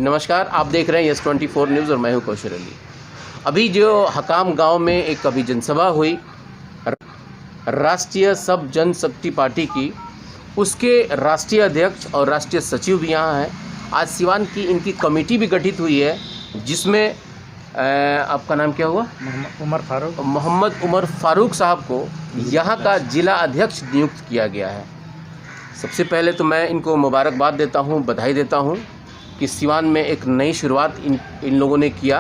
नमस्कार, आप देख रहे हैं यस24 न्यूज़ और मैं हूं कौशल अली। अभी जो हकाम गांव में एक अभी जनसभा हुई राष्ट्रीय सब जनशक्ति पार्टी की, उसके राष्ट्रीय अध्यक्ष और राष्ट्रीय सचिव भी यहाँ हैं। आज सिवान की इनकी कमेटी भी गठित हुई है, जिसमें आपका नाम क्या हुआ? मोहम्मद उमर फारूक साहब को यहाँ का जिला अध्यक्ष नियुक्त किया गया है। सबसे पहले तो मैं इनको मुबारकबाद देता हूँ, बधाई देता हूँ कि सिवान में एक नई शुरुआत इन लोगों ने किया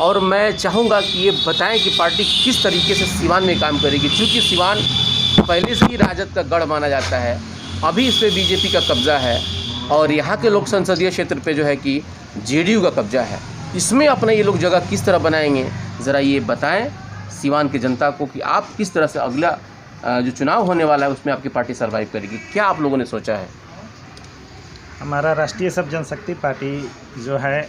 और मैं चाहूँगा कि ये बताएं कि पार्टी किस तरीके से सिवान में काम करेगी, क्योंकि सिवान पहले से ही राजद का गढ़ माना जाता है। अभी इस पर बीजेपी का कब्जा है और यहाँ के लोक संसदीय क्षेत्र पे जो है कि जेडीयू का कब्जा है। इसमें अपना ये लोग जगह किस तरह बनाएंगे, ज़रा ये बताएं सिवान की जनता को कि आप किस तरह से अगला जो चुनाव होने वाला है उसमें आपकी पार्टी सर्वाइव करेगी। क्या आप लोगों ने सोचा है? हमारा राष्ट्रीय सब जनशक्ति पार्टी जो है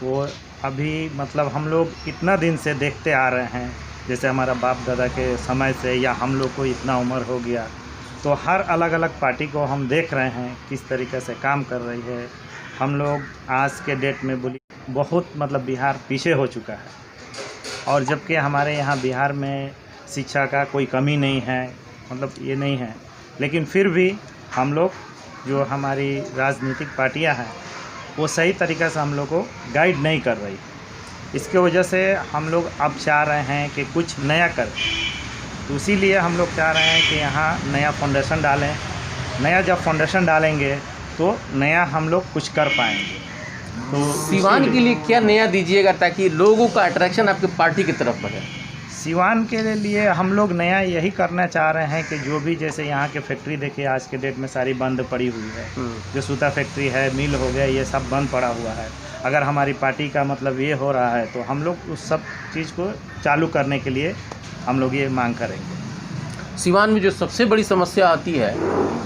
वो अभी मतलब हम लोग इतना दिन से देखते आ रहे हैं, जैसे हमारा बाप दादा के समय से या हम लोग को इतना उम्र हो गया, तो हर अलग अलग पार्टी को हम देख रहे हैं किस तरीके से काम कर रही है। हम लोग आज के डेट में बोली बहुत मतलब बिहार पीछे हो चुका है, और जबकि हमारे यहाँ बिहार में शिक्षा का कोई कमी नहीं है, मतलब ये नहीं है, लेकिन फिर भी हम लोग जो हमारी राजनीतिक पार्टियां हैं वो सही तरीक़े से हम लोग को गाइड नहीं कर रही। इसके वजह से हम लोग अब चाह रहे हैं कि कुछ नया करें, तो इसीलिए हम लोग चाह रहे हैं कि यहाँ नया फाउंडेशन डालें। नया जब फाउंडेशन डालेंगे तो नया हम लोग कुछ कर पाएंगे। तो सिवान के लिए क्या नया दीजिएगा ताकि लोगों का अट्रैक्शन आपकी पार्टी की तरफ बढ़े? सिवान के लिए हम लोग नया यही करना चाह रहे हैं कि जो भी जैसे यहाँ के फैक्ट्री देखिए आज के डेट में सारी बंद पड़ी हुई है, जो सूता फैक्ट्री है, मिल हो गया, ये सब बंद पड़ा हुआ है। अगर हमारी पार्टी का मतलब ये हो रहा है तो हम लोग उस सब चीज़ को चालू करने के लिए हम लोग ये मांग करेंगे। सिवान में जो सबसे बड़ी समस्या आती है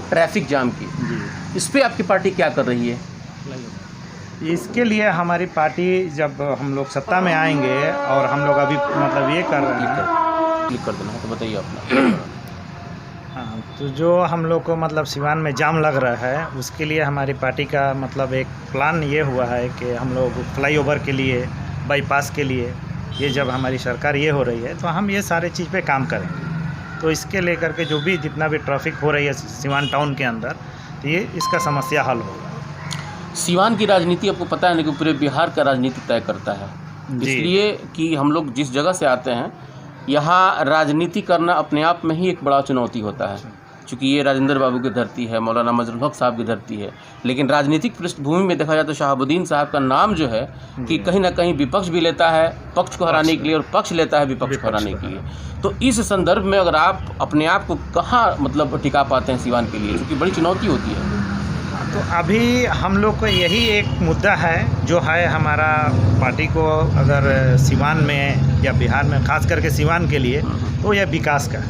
ट्रैफिक जाम की, इस पर आपकी पार्टी क्या कर रही है? इसके लिए हमारी पार्टी जब हम लोग सत्ता में आएंगे और हम लोग अभी मतलब ये कर रहे हैं, क्लिक कर देना है तो बताइए अपना। हाँ, तो जो हम लोग को मतलब सिवान में जाम लग रहा है उसके लिए हमारी पार्टी का मतलब एक प्लान ये हुआ है कि हम लोग फ्लाईओवर के लिए, बाईपास के लिए, ये जब हमारी सरकार ये हो रही है तो हम ये सारे चीज़ पे काम करेंगे। तो इसके लेकर के जो भी जितना भी ट्रैफिक हो रही है सिवान टाउन के अंदर, तो ये इसका समस्या हल होगा। सिवान की राजनीति आपको पता है ना कि पूरे बिहार का राजनीति तय करता है, इसलिए कि हम लोग जिस जगह से आते हैं यहाँ राजनीति करना अपने आप में ही एक बड़ा चुनौती होता है, क्योंकि ये राजेंद्र बाबू की धरती है, मौलाना मजरुल हक साहब की धरती है। लेकिन राजनीतिक पृष्ठभूमि में देखा जाए तो शहाबुद्दीन साहब का नाम जो है कि कहीं ना कहीं विपक्ष भी लेता है पक्ष को हराने के लिए और पक्ष लेता है विपक्ष को हराने के लिए। तो इस संदर्भ में अगर आप अपने आप को कहाँ मतलब टिका पाते हैं सिवान के लिए, क्योंकि बड़ी चुनौती होती है? तो अभी हम लोग को यही एक मुद्दा है जो है हमारा पार्टी को अगर सिवान में या बिहार में ख़ास करके सिवान के लिए तो यह विकास का है।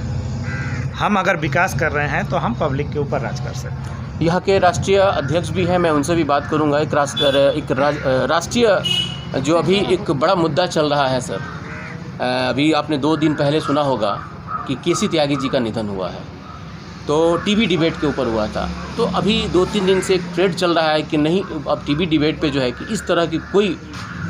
हम अगर विकास कर रहे हैं तो हम पब्लिक के ऊपर राज कर सकते हैं। यहाँ के राष्ट्रीय अध्यक्ष भी हैं, मैं उनसे भी बात करूँगा। एक राष्ट्रीय जो अभी एक बड़ा मुद्दा चल रहा है सर, अभी आपने 2 दिन पहले सुना होगा कि केसी त्यागी जी का निधन हुआ है, तो टीवी डिबेट के ऊपर हुआ था। तो अभी 2-3 दिन से एक ट्रेंड चल रहा है कि नहीं, अब टीवी डिबेट पे जो है कि इस तरह की कोई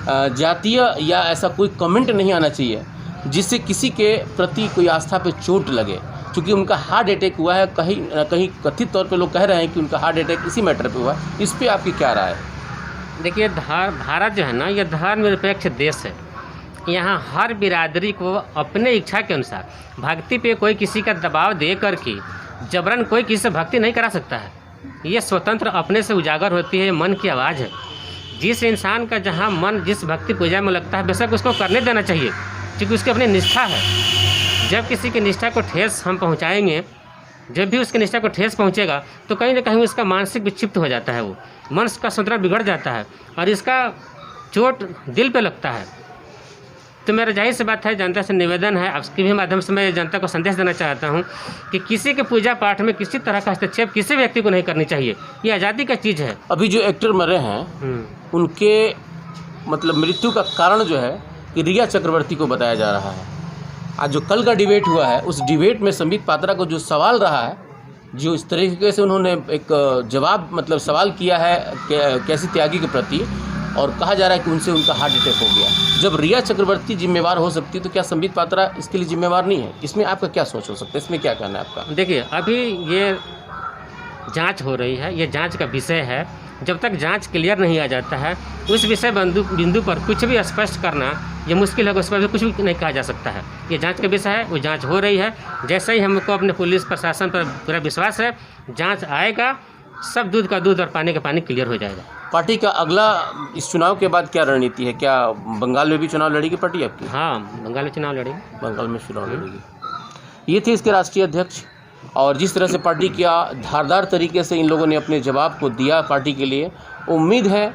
जातीय या ऐसा कोई कमेंट नहीं आना चाहिए जिससे किसी के प्रति कोई आस्था पे चोट लगे, क्योंकि उनका हार्ट अटैक हुआ है। कहीं ना कहीं कथित तौर पे लोग कह रहे हैं कि उनका हार्ट अटैक इसी मैटर पे हुआ है। इस पर आपकी क्या राय है? देखिए, भारत जो है ना, यह धर्मनिरपेक्ष देश है। यहाँ हर बिरादरी को अपने इच्छा के अनुसार भक्ति पे कोई किसी का दबाव दे करके जबरन कोई किसी से भक्ति नहीं करा सकता है। ये स्वतंत्र अपने से उजागर होती है, मन की आवाज़ है। जिस इंसान का जहाँ मन जिस भक्ति पूजा में लगता है बेशक उसको करने देना चाहिए, क्योंकि उसकी अपनी निष्ठा है। जब किसी की निष्ठा को ठेस हम पहुँचाएंगे, जब भी उसकी निष्ठा को ठेस पहुँचेगा तो कहीं ना कहीं उसका मानसिक विक्षिप्त हो जाता है, वो मन का संतुलन बिगड़ जाता है और इसका चोट दिल पे लगता है। तो मेरा जाहिर सी बात है, जनता से निवेदन है, आपके भी माध्यम से मैं जनता को संदेश देना चाहता हूं कि किसी के पूजा पाठ में किसी तरह का हस्तक्षेप किसी व्यक्ति को नहीं करनी चाहिए। ये आज़ादी का चीज़ है। अभी जो एक्टर मरे हैं उनके मतलब मृत्यु का कारण जो है कि रिया चक्रवर्ती को बताया जा रहा है। आज जो कल का डिबेट हुआ है उस डिबेट में संबित पात्रा को जो सवाल रहा है जो इस तरीके से उन्होंने एक जवाब मतलब सवाल किया है कैसी त्यागी के प्रति, और कहा जा रहा है कि उनसे उनका हार्ट अटैक हो गया। जब रिया चक्रवर्ती जिम्मेवार हो सकती है तो क्या संबित पात्रा इसके लिए जिम्मेवार नहीं है? इसमें आपका क्या सोच हो सकता है, इसमें क्या कहना है आपका? देखिए, अभी ये जांच हो रही है, ये जांच का विषय है। जब तक जांच क्लियर नहीं आ जाता है उस विषय बिंदु पर कुछ भी स्पष्ट करना ये मुश्किल है। उस पर कुछ भी नहीं कहा जा सकता है। ये जांच का विषय है, वो जांच हो रही है। जैसे ही हमको अपने पुलिस प्रशासन पर पूरा विश्वास है, जांच आएगा, सब दूध का दूध और पानी का पानी क्लियर हो जाएगा। पार्टी का अगला इस चुनाव के बाद क्या रणनीति है? क्या बंगाल में भी चुनाव लड़ेगी पार्टी आपकी? हाँ, बंगाल में चुनाव लड़ेगी। बंगाल में चुनाव लड़ेगी। ये थे इसके राष्ट्रीय अध्यक्ष, और जिस तरह से पार्टी का धारदार तरीके से इन लोगों ने अपने जवाब को दिया पार्टी के लिए, उम्मीद है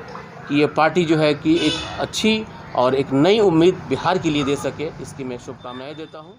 कि ये पार्टी जो है कि एक अच्छी और एक नई उम्मीद बिहार के लिए दे सके। इसकी मैं शुभकामनाएं देता हूँ।